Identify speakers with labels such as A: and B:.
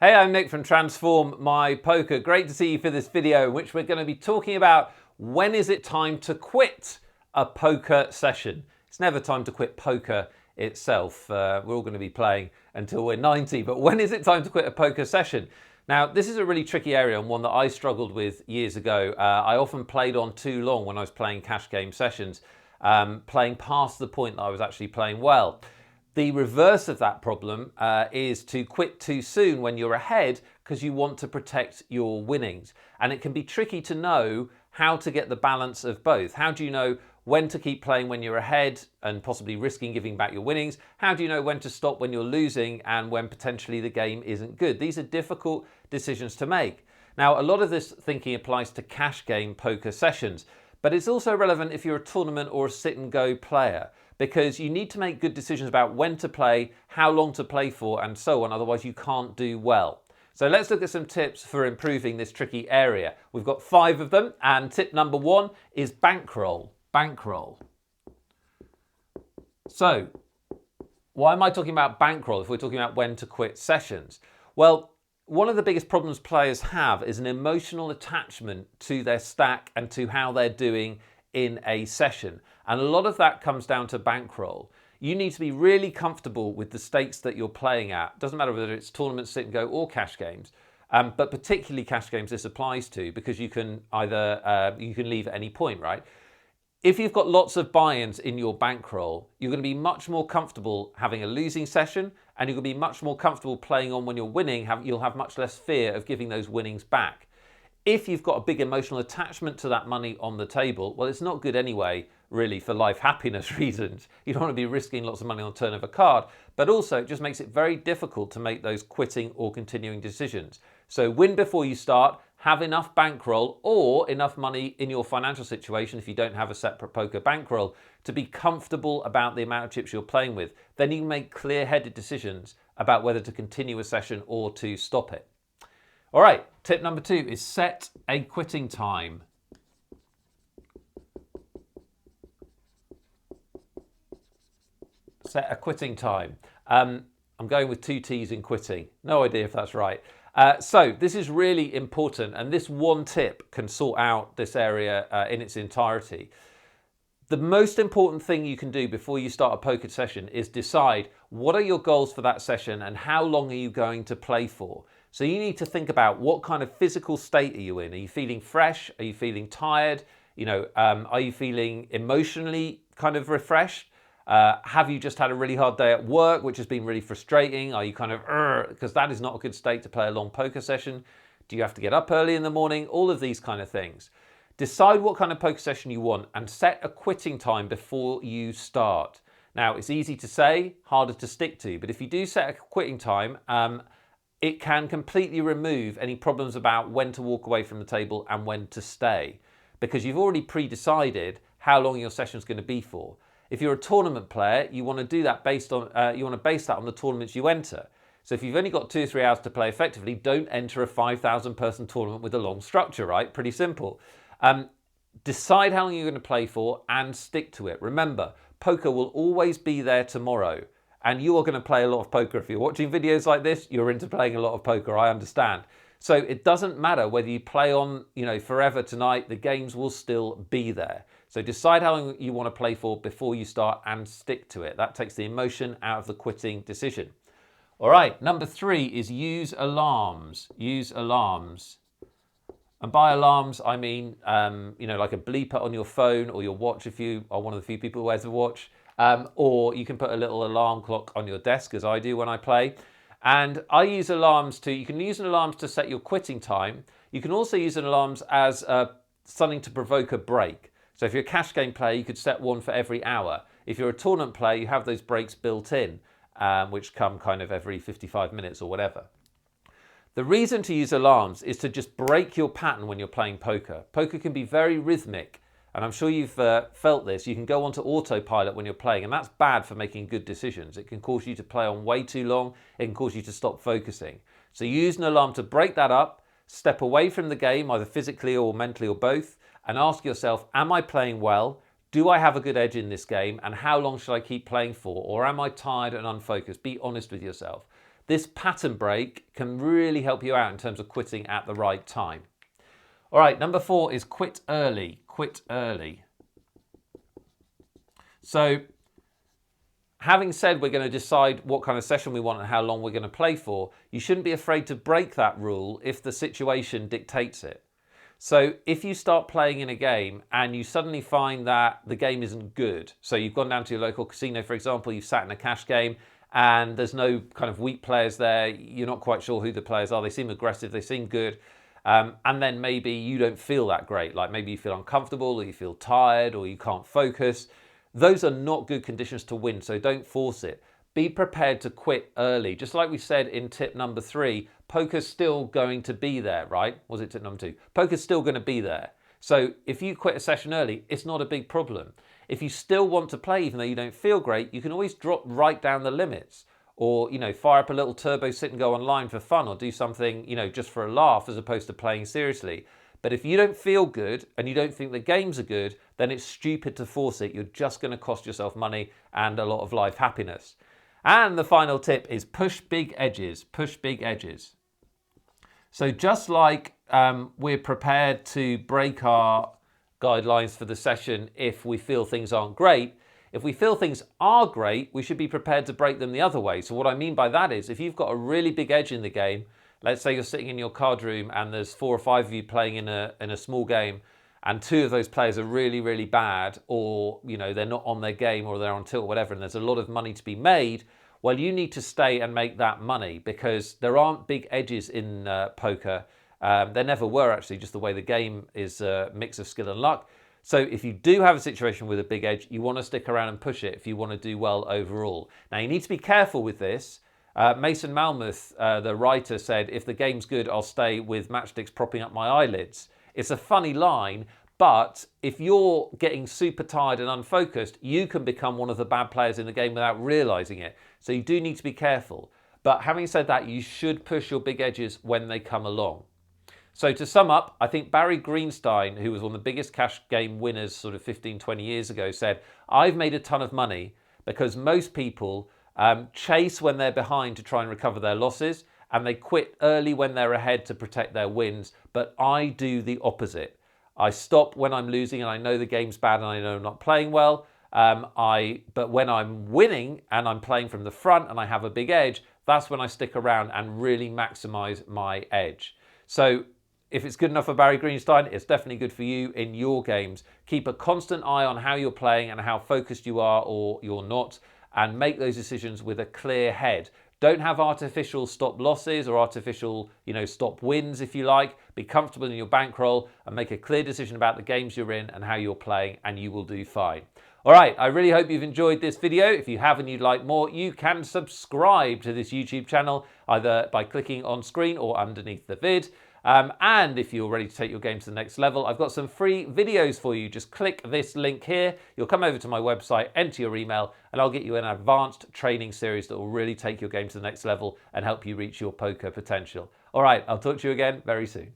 A: Hey, I'm Nick from Transform My Poker. Great to see you for this video in which we're going to be talking about when is it time to quit a poker session. It's never time to quit poker itself. We're all going to be playing until we're 90, but when is it time to quit a poker session? Now, this is a really tricky area and one that I struggled with years ago. I often played on too long when I was playing cash game sessions, playing past the point that I was actually playing well. The reverse of that problem is to quit too soon when you're ahead because you want to protect your winnings. And it can be tricky to know how to get the balance of both. How do you know when to keep playing when you're ahead and possibly risking giving back your winnings? How do you know when to stop when you're losing and when potentially the game isn't good? These are difficult decisions to make. Now, a lot of this thinking applies to cash game poker sessions, but it's also relevant if you're a tournament or a sit and go player, because you need to make good decisions about when to play, how long to play for, and so on, otherwise you can't do well. So let's look at some tips for improving this tricky area. We've got 5 of them, and tip number 1 is bankroll. Bankroll. So, why am I talking about bankroll if we're talking about when to quit sessions? Well, one of the biggest problems players have is an emotional attachment to their stack and to how they're doing in a session. And a lot of that comes down to bankroll. You need to be really comfortable with the stakes that you're playing at. Doesn't matter whether it's tournaments, sit and go, or cash games. But particularly cash games this applies to, because you can either you can leave at any point, right? If you've got lots of buy-ins in your bankroll, you're going to be much more comfortable having a losing session, and you're going to be much more comfortable playing on when you're winning. You'll have much less fear of giving those winnings back. If you've got a big emotional attachment to that money on the table, well, it's not good anyway, really, for life happiness reasons. You don't want to be risking lots of money on the turn of a card, but also it just makes it very difficult to make those quitting or continuing decisions. So win before you start, have enough bankroll or enough money in your financial situation if you don't have a separate poker bankroll to be comfortable about the amount of chips you're playing with. Then you can make clear-headed decisions about whether to continue a session or to stop it. All right, tip number 2 is set a quitting time. Set a quitting time. I'm going with 2 T's in quitting. No idea if that's right. So this is really important, and this one tip can sort out this area in its entirety. The most important thing you can do before you start a poker session is decide what are your goals for that session and how long are you going to play for. So you need to think about what kind of physical state are you in? Are you feeling fresh? Are you feeling tired? Are you feeling emotionally kind of refreshed? Have you just had a really hard day at work, which has been really frustrating? Are you kind of, because that is not a good state to play a long poker session. Do you have to get up early in the morning? All of these kind of things. Decide what kind of poker session you want and set a quitting time before you start. Now, it's easy to say, harder to stick to, but if you do set a quitting time, it can completely remove any problems about when to walk away from the table and when to stay, because you've already pre-decided how long your session is going to be for. If you're a tournament player, you want to do that based on you want to base that on the tournaments you enter. So if you've only got 2 or 3 hours to play effectively, don't enter a 5,000 person tournament with a long structure, right? Pretty simple. Decide how long you're going to play for and stick to it. Remember, poker will always be there tomorrow. And you are going to play a lot of poker. If you're watching videos like this, you're into playing a lot of poker, I understand. So it doesn't matter whether you play on, forever tonight, the games will still be there. So decide how long you want to play for before you start and stick to it. That takes the emotion out of the quitting decision. All right, number 3 is use alarms. Use alarms. And by alarms, I mean, like a bleeper on your phone or your watch if you are one of the few people who wears a watch. Or you can put a little alarm clock on your desk, as I do when I play. And I use alarms you can use an alarm to set your quitting time. You can also use an alarms as something to provoke a break. So if you're a cash game player, you could set one for every hour. If you're a tournament player, you have those breaks built in, which come kind of every 55 minutes or whatever. The reason to use alarms is to just break your pattern when you're playing poker. Poker can be very rhythmic. And I'm sure you've felt this. You can go onto autopilot when you're playing, and that's bad for making good decisions. It can cause you to play on way too long. It can cause you to stop focusing. So use an alarm to break that up, step away from the game, either physically or mentally or both, and ask yourself, am I playing well? Do I have a good edge in this game? And how long should I keep playing for? Or am I tired and unfocused? Be honest with yourself. this pattern break can really help you out in terms of quitting at the right time. All right, number 4 is quit early. Quit early. So having said we're going to decide what kind of session we want and how long we're going to play for, you shouldn't be afraid to break that rule if the situation dictates it. So if you start playing in a game and you suddenly find that the game isn't good, so you've gone down to your local casino, for example, you've sat in a cash game and there's no kind of weak players there, you're not quite sure who the players are, they seem aggressive, they seem good, and then maybe you don't feel that great, like maybe you feel uncomfortable or you feel tired or you can't focus. Those are not good conditions to win, so don't force it. Be prepared to quit early. Just like we said in tip number 3, poker's still going to be there, right? Was it tip number 2? Poker's still going to be there. So if you quit a session early, it's not a big problem. If you still want to play, even though you don't feel great, you can always drop right down the limits. Or, fire up a little turbo sit and go online for fun, or do something, just for a laugh as opposed to playing seriously. But if you don't feel good and you don't think the games are good, then it's stupid to force it. You're just going to cost yourself money and a lot of life happiness. And the final tip is push big edges. Push big edges. So just like we're prepared to break our guidelines for the session if we feel things aren't great, if we feel things are great, we should be prepared to break them the other way. So what I mean by that is if you've got a really big edge in the game, let's say you're sitting in your card room and there's 4 or 5 of you playing in a small game, and 2 of those players are really, really bad, or they're not on their game or they're on tilt or whatever, and there's a lot of money to be made, well, you need to stay and make that money because there aren't big edges in poker. There never were, actually, just the way the game is a mix of skill and luck. So if you do have a situation with a big edge, you want to stick around and push it if you want to do well overall. Now, you need to be careful with this. Mason Malmuth, the writer, said, if the game's good, I'll stay with matchsticks propping up my eyelids. It's a funny line, but if you're getting super tired and unfocused, you can become one of the bad players in the game without realizing it. So you do need to be careful. But having said that, you should push your big edges when they come along. So to sum up, I think Barry Greenstein, who was one of the biggest cash game winners sort of 15, 20 years ago, said, I've made a ton of money because most people chase when they're behind to try and recover their losses, and they quit early when they're ahead to protect their wins. But I do the opposite. I stop when I'm losing and I know the game's bad and I know I'm not playing well. But when I'm winning and I'm playing from the front and I have a big edge, that's when I stick around and really maximize my edge. So if it's good enough for Barry Greenstein, it's definitely good for you in your games. Keep a constant eye on how you're playing and how focused you are or you're not, and make those decisions with a clear head. Don't have artificial stop losses or artificial, stop wins, if you like. Be comfortable in your bankroll and make a clear decision about the games you're in and how you're playing, and you will do fine. All right, I really hope you've enjoyed this video. If you have and you'd like more, you can subscribe to this YouTube channel either by clicking on screen or underneath the vid. And if you're ready to take your game to the next level, I've got some free videos for you. Just click this link here. You'll come over to my website, enter your email, and I'll get you an advanced training series that will really take your game to the next level and help you reach your poker potential. All right, I'll talk to you again very soon.